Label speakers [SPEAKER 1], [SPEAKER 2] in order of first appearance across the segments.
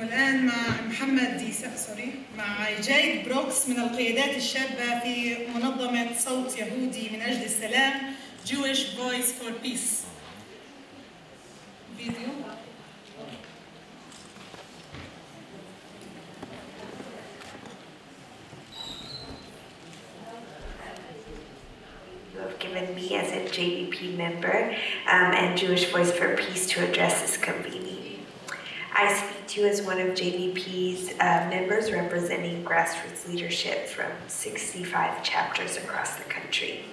[SPEAKER 1] والآن مع محمد مع جايد بروكس من القيادات الشابة في منظمة صوت يهودي من أجل السلام Jewish Voice for Peace. فيديو.
[SPEAKER 2] You have given me as a JVP member and Jewish Voice for Peace to address this convening. I speak to you as one of JVP's members representing grassroots leadership from 65 chapters across the country.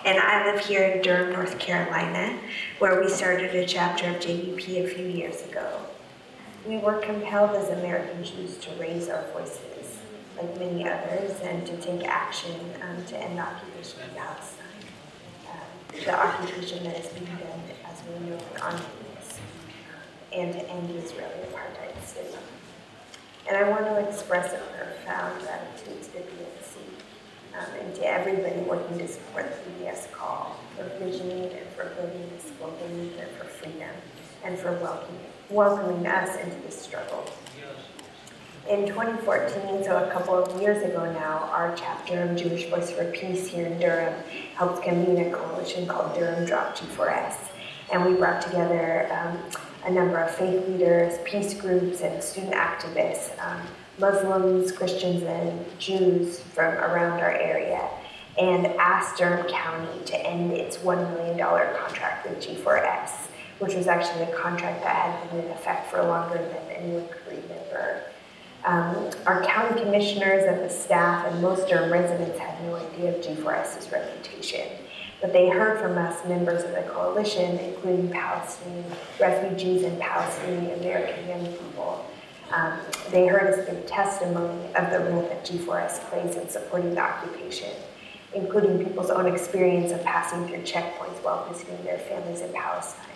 [SPEAKER 2] And I live here in Durham, North Carolina, where we started a chapter of JVP a few years ago. We were compelled as American Jews to raise our voices, like many others, and to take action to end the occupation of Palestine, the occupation that is being done, as we know, on and to end the Israeli apartheid stigma. And I want to express a profound gratitude to the BNC and to everybody working to support the BDS call for visioning and for building this global movement for freedom and for welcoming us into this struggle. In 2014, so a couple of years ago now, our chapter of Jewish Voice for Peace here in Durham helped convene a coalition called Durham Drop G4S. And we brought together a number of faith leaders, peace groups, and student activists, Muslims, Christians, and Jews from around our area, and asked Durham County to end its $1 million contract with G4S, which was actually a contract that had been in effect for longer than anyone could remember. Our county commissioners and the staff and most Durham residents had no idea of G4S's reputation. But they heard from us, members of the coalition, including Palestinian refugees and Palestinian American young people. They heard us give testimony of the role that G4S plays in supporting the occupation, including people's own experience of passing through checkpoints while visiting their families in Palestine.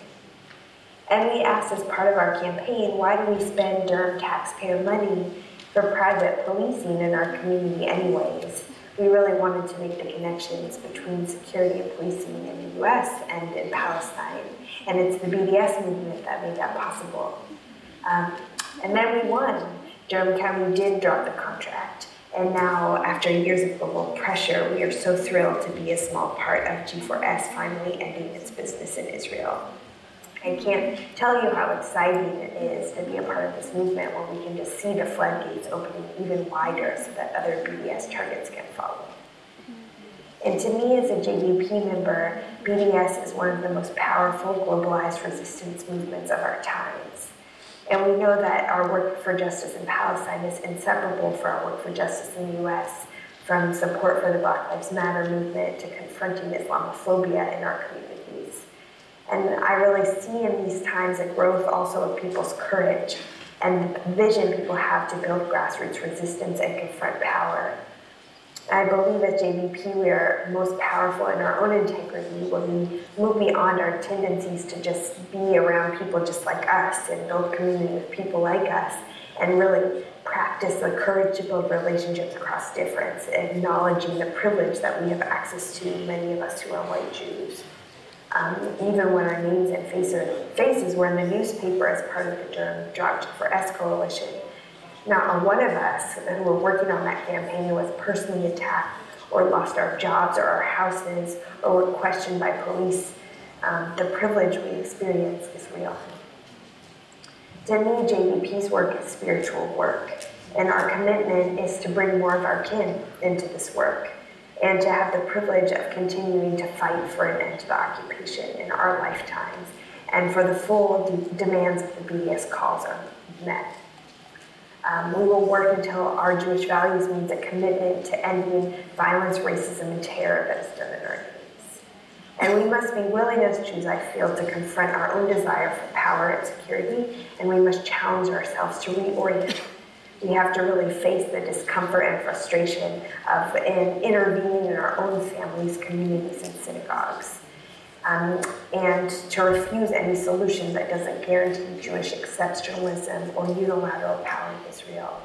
[SPEAKER 2] And we asked as part of our campaign, why do we spend Durham taxpayer money for private policing in our community anyways? We really wanted to make the connections between security and policing in the US and in Palestine. And it's the BDS movement that made that possible. And then we won. Durham County did drop the contract. And now, after years of global pressure, we are so thrilled to be a small part of G4S finally ending its business in Israel. I can't tell you how exciting it is to be a part of this movement where we can just see the floodgates opening even wider so that other BDS targets can follow. And to me as a JVP member, BDS is one of the most powerful globalized resistance movements of our times. And we know that our work for justice in Palestine is inseparable from our work for justice in the US, from support for the Black Lives Matter movement to confronting Islamophobia in our communities. And I really see in these times a growth also of people's courage and the vision people have to build grassroots resistance and confront power. I believe at JVP we are most powerful in our own integrity when we move beyond our tendencies to just be around people just like us and build community with people like us and really practice the courage to build relationships across difference, acknowledging the privilege that we have access to, many of us who are white Jews. Even when our names and faces were in the newspaper as part of the Durham Drop G4S coalition, not one of us who were working on that campaign was personally attacked or lost our jobs or our houses or were questioned by police. The privilege we experience is real. To me, JVP's work is spiritual work, and our commitment is to bring more of our kin into this work, and to have the privilege of continuing to fight for an end to the occupation in our lifetimes, and for the full demands of the BDS calls are met. We will work until our Jewish values means a commitment to ending violence, racism, and terror that is done in our names. And we must be willing as Jews, I feel, to confront our own desire for power and security, and we must challenge ourselves to reorient. We have to really face the discomfort and frustration of intervening in our own families, communities, and synagogues, and to refuse any solution that doesn't guarantee Jewish exceptionalism or unilateral power in Israel.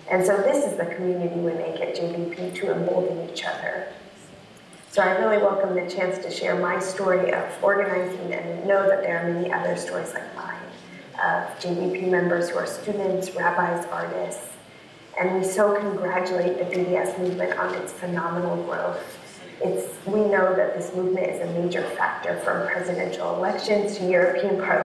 [SPEAKER 2] And so this is the community we make at JVP to embolden each other. So I really welcome the chance to share my story of organizing and know that there are many other stories like mine of JVP members who are students, rabbis, artists, and we so congratulate the BDS movement on its phenomenal growth. We know that this movement is a major factor from presidential elections to European Parliament.